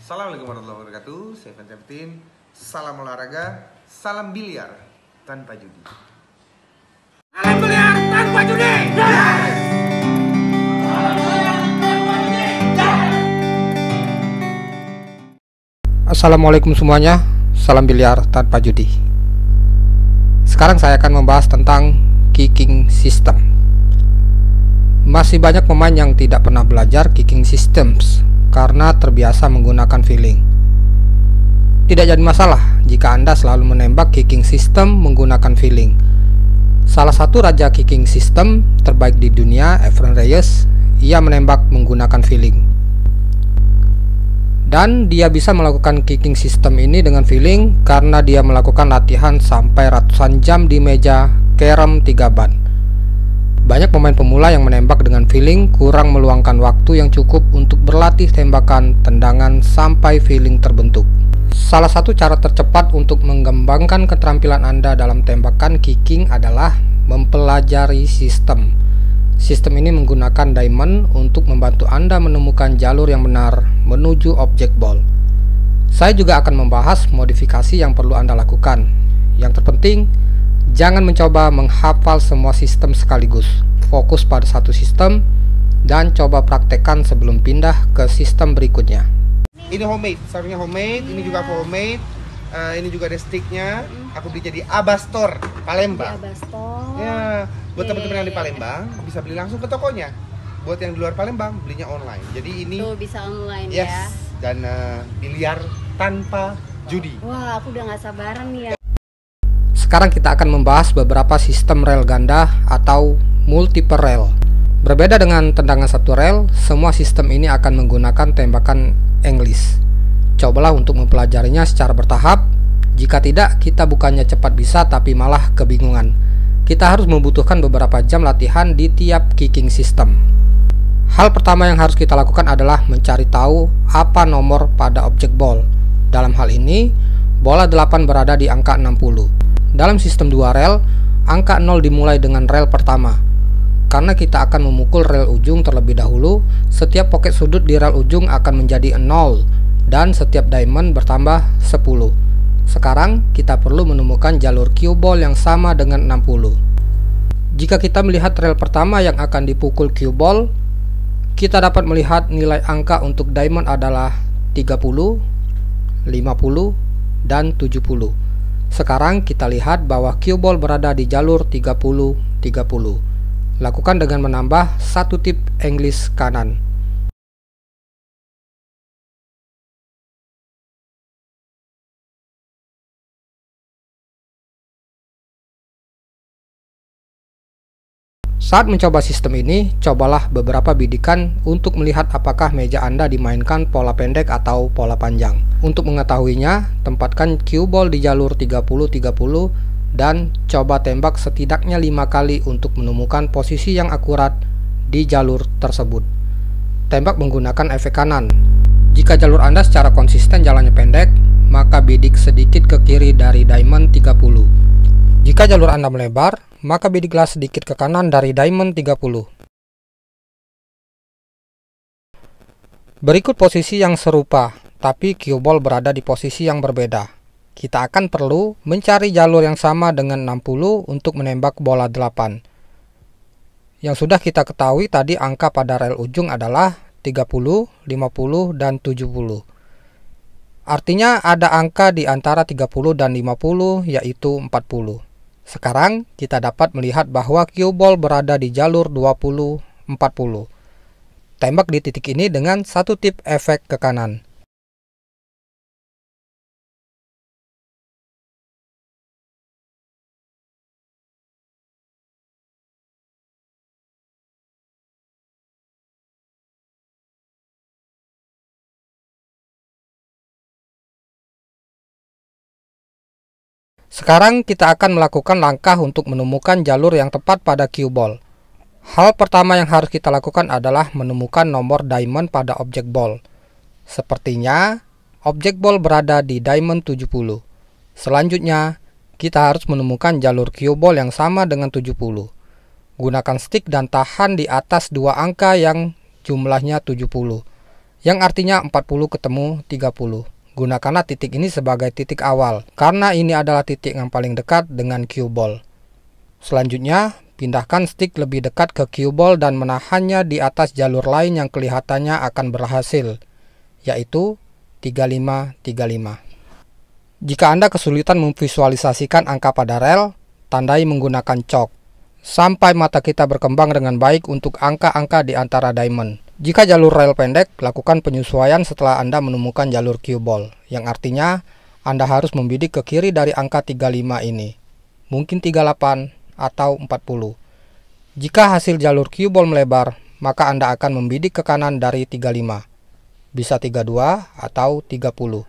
Assalamualaikum warahmatullahi wabarakatuh. Saya Van Septin. Salam olahraga, salam biliar tanpa judi. Salam biliar tanpa judi. Assalamualaikum semuanya. Salam biliar tanpa judi. Sekarang saya akan membahas tentang kicking system. Masih banyak pemain yang tidak pernah belajar kicking systems karena terbiasa menggunakan feeling. Tidak jadi masalah jika Anda selalu menembak kicking system menggunakan feeling. Salah satu raja kicking system terbaik di dunia, Efren Reyes, ia menembak menggunakan feeling. Dan dia bisa melakukan kicking system ini dengan feeling karena dia melakukan latihan sampai ratusan jam di meja carrom 3 ban. Banyak pemain pemula yang menembak dengan feeling kurang meluangkan waktu yang cukup untuk berlatih tembakan tendangan sampai feeling terbentuk. Salah satu cara tercepat untuk mengembangkan keterampilan Anda dalam tembakan kicking adalah mempelajari sistem. Sistem ini menggunakan diamond untuk membantu Anda menemukan jalur yang benar menuju objek ball. Saya juga akan membahas modifikasi yang perlu Anda lakukan. Yang terpenting, jangan mencoba menghafal semua sistem sekaligus. Fokus pada satu sistem dan coba praktekkan sebelum pindah ke sistem berikutnya. Ini homemade, sarungnya homemade, ini juga aku homemade. Ini juga ada sticknya. Aku beli jadi Abastor Palembang. Abastor. Ya, buat teman-teman yang di Palembang bisa beli langsung ke tokonya. Buat yang di luar Palembang belinya online. Jadi ini Tuh bisa online yes, ya. dan biliar tanpa judi. Wah, aku udah gak sabaran nih ya. Sekarang kita akan membahas beberapa sistem rel ganda atau multiple rel. Berbeda dengan tendangan satu rel, semua sistem ini akan menggunakan tembakan English. Cobalah untuk mempelajarinya secara bertahap. Jika tidak, kita bukannya cepat bisa tapi malah kebingungan. Kita harus membutuhkan beberapa jam latihan di tiap kicking system. Hal pertama yang harus kita lakukan adalah mencari tahu apa nomor pada objek ball. Dalam hal ini, bola 8 berada di angka 60. Dalam sistem 2 rel, angka 0 dimulai dengan rel pertama. Karena kita akan memukul rel ujung terlebih dahulu, setiap pocket sudut di rel ujung akan menjadi 0 dan setiap diamond bertambah 10. Sekarang kita perlu menemukan jalur cue ball yang sama dengan 60. Jika kita melihat rel pertama yang akan dipukul cue ball, kita dapat melihat nilai angka untuk diamond adalah 30, 50, dan 70. Sekarang kita lihat bahwa cue ball berada di jalur 30-30. Lakukan dengan menambah satu tip English kanan. Saat mencoba sistem ini, cobalah beberapa bidikan untuk melihat apakah meja Anda dimainkan pola pendek atau pola panjang. Untuk mengetahuinya, tempatkan cue ball di jalur 30-30 dan coba tembak setidaknya 5 kali untuk menemukan posisi yang akurat di jalur tersebut. Tembak menggunakan efek kanan. Jika jalur Anda secara konsisten jalannya pendek, maka bidik sedikit ke kiri dari diamond 30. Jika jalur Anda melebar, maka bidiklah sedikit ke kanan dari diamond 30. Berikut posisi yang serupa, tapi cue ball berada di posisi yang berbeda. Kita akan perlu mencari jalur yang sama dengan 60 untuk menembak bola 8. Yang sudah kita ketahui tadi angka pada rel ujung adalah 30, 50, dan 70. Artinya ada angka di antara 30 dan 50 yaitu 40. Sekarang kita dapat melihat bahwa cue ball berada di jalur 20-40. Tembak di titik ini dengan satu tip efek ke kanan. Sekarang kita akan melakukan langkah untuk menemukan jalur yang tepat pada cue ball. Hal pertama yang harus kita lakukan adalah menemukan nomor diamond pada objek ball. Sepertinya, objek ball berada di diamond 70. Selanjutnya, kita harus menemukan jalur cue ball yang sama dengan 70. Gunakan stick dan tahan di atas dua angka yang jumlahnya 70. yang artinya 40 ketemu 30. Gunakanlah titik ini sebagai titik awal, karena ini adalah titik yang paling dekat dengan cue ball. Selanjutnya, pindahkan stick lebih dekat ke cue ball dan menahannya di atas jalur lain yang kelihatannya akan berhasil, yaitu 35-35. Jika Anda kesulitan memvisualisasikan angka pada rel, tandai menggunakan chalk, sampai mata kita berkembang dengan baik untuk angka-angka di antara diamond. Jika jalur rel pendek, lakukan penyesuaian setelah Anda menemukan jalur cue ball, yang artinya Anda harus membidik ke kiri dari angka 35 ini, mungkin 38 atau 40. Jika hasil jalur cue ball melebar, maka Anda akan membidik ke kanan dari 35, bisa 32 atau 30.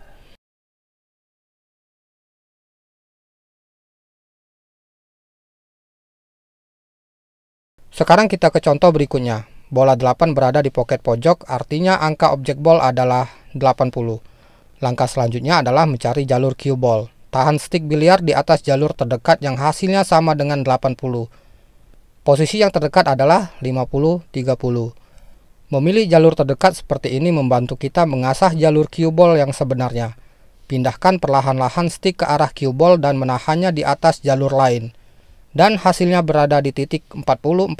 Sekarang kita ke contoh berikutnya. Bola 8 berada di pocket pojok, artinya angka objek ball adalah 80. Langkah selanjutnya adalah mencari jalur cue ball. Tahan stick biliar di atas jalur terdekat yang hasilnya sama dengan 80. Posisi yang terdekat adalah 50-30. Memilih jalur terdekat seperti ini membantu kita mengasah jalur cue ball yang sebenarnya. Pindahkan perlahan-lahan stick ke arah cue ball dan menahannya di atas jalur lain. Dan hasilnya berada di titik 40-40.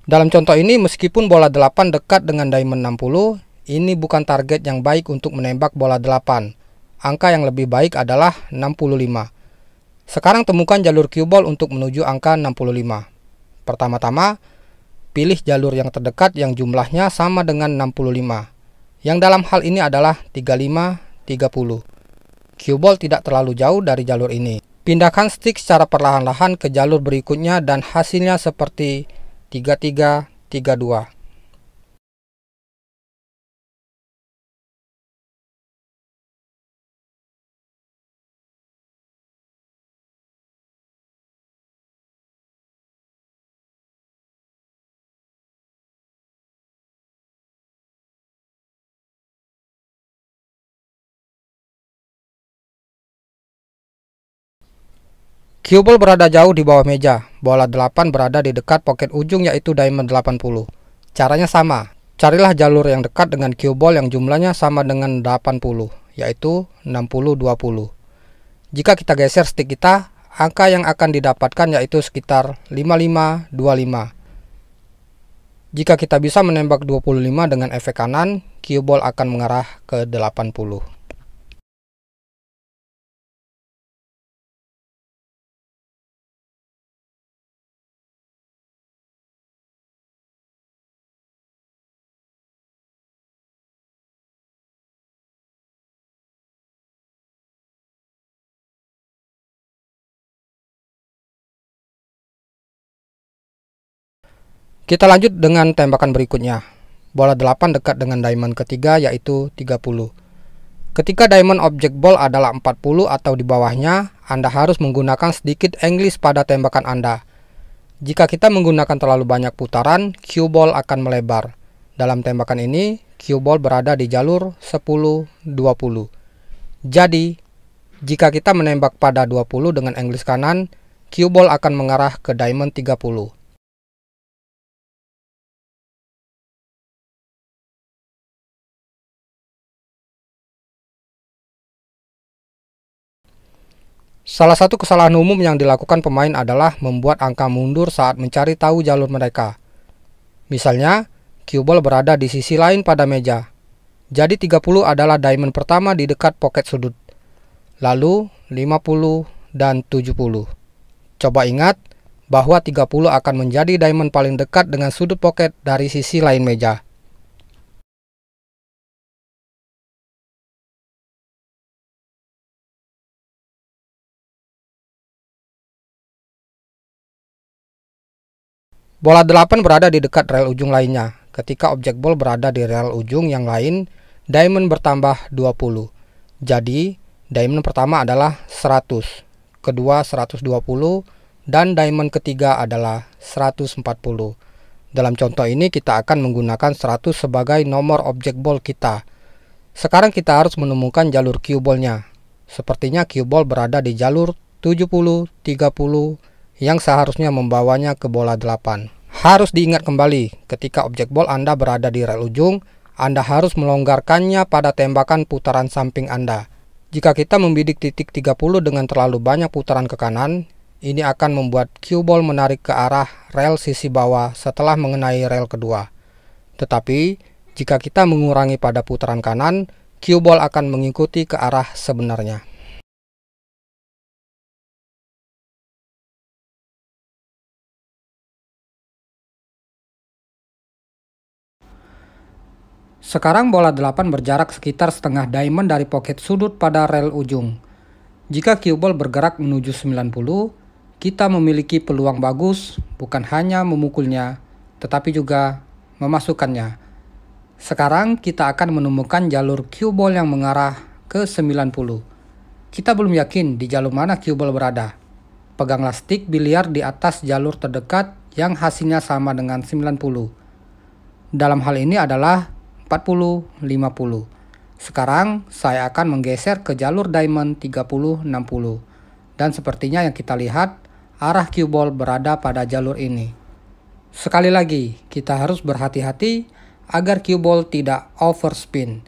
Dalam contoh ini, meskipun bola 8 dekat dengan diamond 60, ini bukan target yang baik untuk menembak bola 8. Angka yang lebih baik adalah 65. Sekarang temukan jalur cue ball untuk menuju angka 65. Pertama-tama, pilih jalur yang terdekat yang jumlahnya sama dengan 65, yang dalam hal ini adalah 35-30. Cue ball tidak terlalu jauh dari jalur ini. Pindahkan stick secara perlahan-lahan ke jalur berikutnya dan hasilnya seperti 33-32. Cue ball berada jauh di bawah meja. Bola 8 berada di dekat pocket ujung yaitu diamond 80. Caranya sama. Carilah jalur yang dekat dengan cue ball yang jumlahnya sama dengan 80, yaitu 60-20. Jika kita geser stick kita, angka yang akan didapatkan yaitu sekitar 55-25. Jika kita bisa menembak 25 dengan efek kanan, cue ball akan mengarah ke 80. Kita lanjut dengan tembakan berikutnya. Bola 8 dekat dengan diamond ketiga yaitu 30. Ketika diamond object ball adalah 40 atau di bawahnya, Anda harus menggunakan sedikit English pada tembakan Anda. Jika kita menggunakan terlalu banyak putaran, cue ball akan melebar. Dalam tembakan ini, cue ball berada di jalur 10-20. Jadi, jika kita menembak pada 20 dengan English kanan, cue ball akan mengarah ke diamond 30. Salah satu kesalahan umum yang dilakukan pemain adalah membuat angka mundur saat mencari tahu jalur mereka. Misalnya, cue ball berada di sisi lain pada meja. Jadi 30 adalah diamond pertama di dekat pocket sudut. Lalu 50 dan 70. Coba ingat bahwa 30 akan menjadi diamond paling dekat dengan sudut pocket dari sisi lain meja. Bola 8 berada di dekat rel ujung lainnya. Ketika objek ball berada di rel ujung yang lain, diamond bertambah 20. Jadi, diamond pertama adalah 100, kedua 120, dan diamond ketiga adalah 140. Dalam contoh ini kita akan menggunakan 100 sebagai nomor objek ball kita. Sekarang kita harus menemukan jalur cue ball-nya. Sepertinya cue ball berada di jalur 70-30 yang seharusnya membawanya ke bola 8. Harus diingat kembali, ketika objek ball Anda berada di rel ujung, Anda harus melonggarkannya pada tembakan putaran samping Anda. Jika kita membidik titik 30 dengan terlalu banyak putaran ke kanan, ini akan membuat cue ball menarik ke arah rel sisi bawah setelah mengenai rel kedua. Tetapi, jika kita mengurangi pada putaran kanan, cue ball akan mengikuti ke arah sebenarnya. Sekarang bola 8 berjarak sekitar setengah diamond dari pocket sudut pada rel ujung. Jika cue ball bergerak menuju 90, kita memiliki peluang bagus bukan hanya memukulnya, tetapi juga memasukkannya. Sekarang kita akan menemukan jalur cue ball yang mengarah ke 90. Kita belum yakin di jalur mana cue ball berada. Peganglah stick biliar di atas jalur terdekat yang hasilnya sama dengan 90. Dalam hal ini adalah 40-50. Sekarang saya akan menggeser ke jalur diamond 30-60. Dan sepertinya yang kita lihat, arah cue ball berada pada jalur ini. Sekali lagi, kita harus berhati-hati agar cue ball tidak overspin.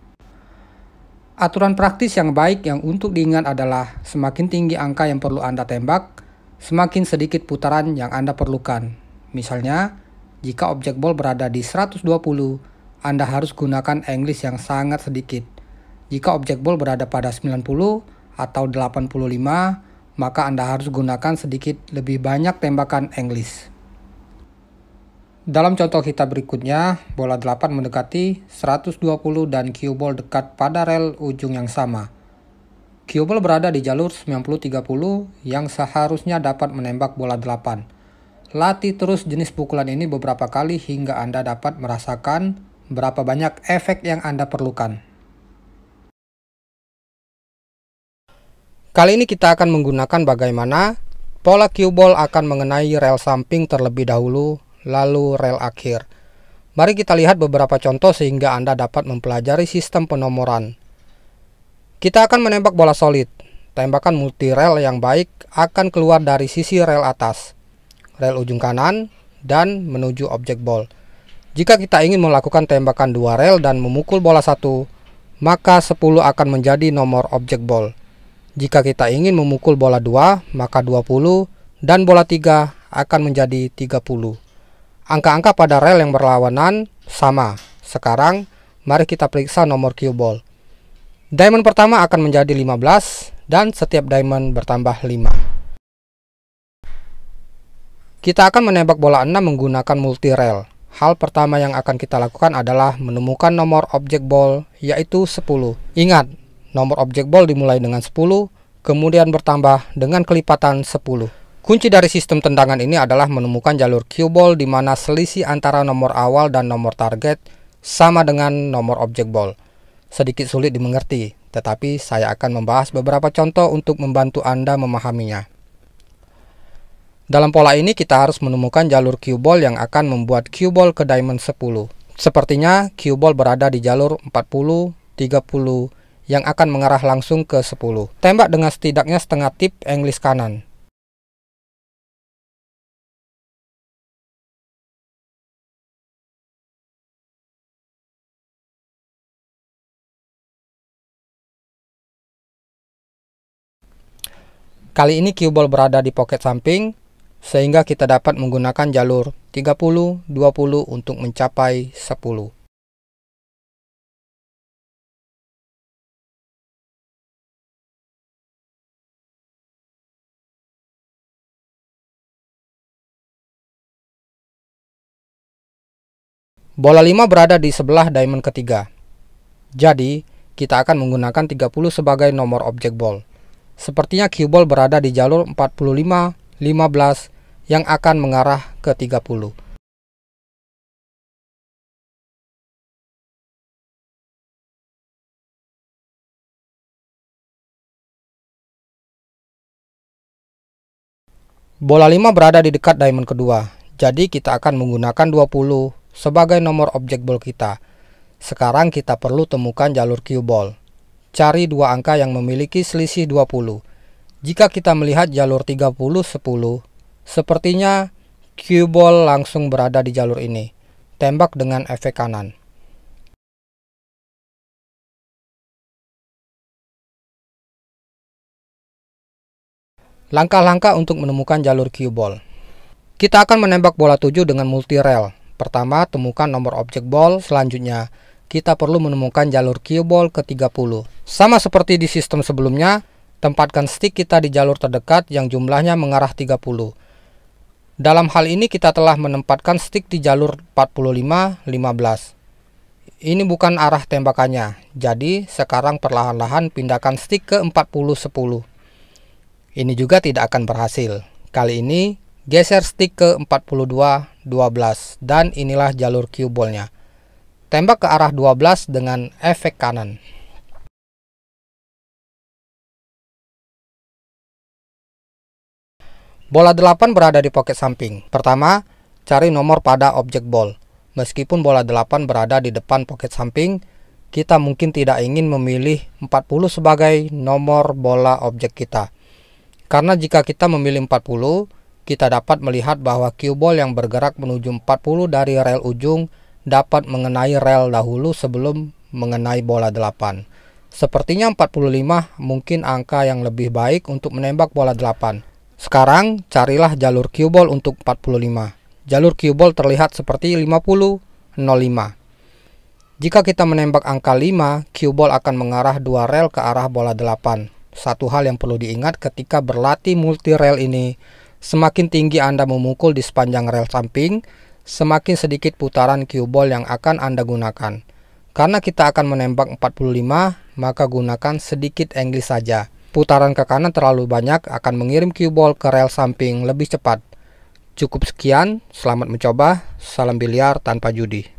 Aturan praktis yang baik yang untuk diingat adalah semakin tinggi angka yang perlu Anda tembak, semakin sedikit putaran yang Anda perlukan. Misalnya, jika objek ball berada di 120, Anda harus gunakan English yang sangat sedikit. Jika objek ball berada pada 90 atau 85, maka Anda harus gunakan sedikit lebih banyak tembakan English. Dalam contoh kita berikutnya, bola 8 mendekati 120 dan cue ball dekat pada rel ujung yang sama. Cue ball berada di jalur 90-30 yang seharusnya dapat menembak bola 8. Latih terus jenis pukulan ini beberapa kali hingga Anda dapat merasakan berapa banyak efek yang Anda perlukan. Kali ini kita akan menggunakan bagaimana pola cue ball akan mengenai rel samping terlebih dahulu, lalu rel akhir. Mari kita lihat beberapa contoh sehingga Anda dapat mempelajari sistem penomoran. Kita akan menembak bola solid. Tembakan multi rel yang baik akan keluar dari sisi rel atas, rel ujung kanan, dan menuju objek ball. Jika kita ingin melakukan tembakan 2 rel dan memukul bola 1, maka 10 akan menjadi nomor objek ball. Jika kita ingin memukul bola 2, maka 20, dan bola 3 akan menjadi 30. Angka-angka pada rel yang berlawanan sama. Sekarang, mari kita periksa nomor cue ball. Diamond pertama akan menjadi 15, dan setiap diamond bertambah 5. Kita akan menembak bola 6 menggunakan multi rel. Hal pertama yang akan kita lakukan adalah menemukan nomor objek ball, yaitu 10. Ingat, nomor objek ball dimulai dengan 10, kemudian bertambah dengan kelipatan 10. Kunci dari sistem tendangan ini adalah menemukan jalur cue ball di mana selisih antara nomor awal dan nomor target sama dengan nomor objek ball. Sedikit sulit dimengerti, tetapi saya akan membahas beberapa contoh untuk membantu Anda memahaminya. Dalam pola ini kita harus menemukan jalur cue ball yang akan membuat cue ball ke diamond 10. Sepertinya cue ball berada di jalur 40-30 yang akan mengarah langsung ke 10. Tembak dengan setidaknya setengah tip English kanan. Kali ini cue ball berada di pocket samping, sehingga kita dapat menggunakan jalur 30-20 untuk mencapai 10. Bola 5 berada di sebelah diamond ketiga. Jadi, kita akan menggunakan 30 sebagai nomor objek ball. Sepertinya cue ball berada di jalur 45-15 yang akan mengarah ke 30. Bola 5 berada di dekat diamond kedua. Jadi kita akan menggunakan 20 sebagai nomor objek ball kita. Sekarang kita perlu temukan jalur cue ball. Cari dua angka yang memiliki selisih 20. Jika kita melihat jalur 30-10, sepertinya cue ball langsung berada di jalur ini. Tembak dengan efek kanan. Langkah-langkah untuk menemukan jalur cue ball. Kita akan menembak bola 7 dengan multi rail. Pertama, temukan nomor objek ball. Selanjutnya, kita perlu menemukan jalur cue ball ke 30. Sama seperti di sistem sebelumnya, tempatkan stick kita di jalur terdekat yang jumlahnya mengarah 30. Dalam hal ini kita telah menempatkan stick di jalur 45-15. Ini bukan arah tembakannya, jadi sekarang perlahan-lahan pindahkan stick ke 40-10. Ini juga tidak akan berhasil. Kali ini geser stick ke 42-12 dan inilah jalur cue ball-nya. Tembak ke arah 12 dengan efek kanan. Bola 8 berada di pocket samping. Pertama, cari nomor pada objek ball. Meskipun bola 8 berada di depan pocket samping, kita mungkin tidak ingin memilih 40 sebagai nomor bola objek kita. Karena jika kita memilih 40, kita dapat melihat bahwa cue ball yang bergerak menuju 40 dari rel ujung dapat mengenai rel dahulu sebelum mengenai bola 8. Sepertinya 45 mungkin angka yang lebih baik untuk menembak bola 8. Sekarang carilah jalur cue ball untuk 45. Jalur cue ball terlihat seperti 50-05. Jika kita menembak angka 5, cue ball akan mengarah 2 rel ke arah bola 8. Satu hal yang perlu diingat ketika berlatih multi rel ini, semakin tinggi Anda memukul di sepanjang rel samping, semakin sedikit putaran cue ball yang akan Anda gunakan. Karena kita akan menembak 45, maka gunakan sedikit English saja. Putaran ke kanan terlalu banyak akan mengirim cue ball ke rel samping lebih cepat. Cukup sekian, selamat mencoba, salam biliar tanpa judi.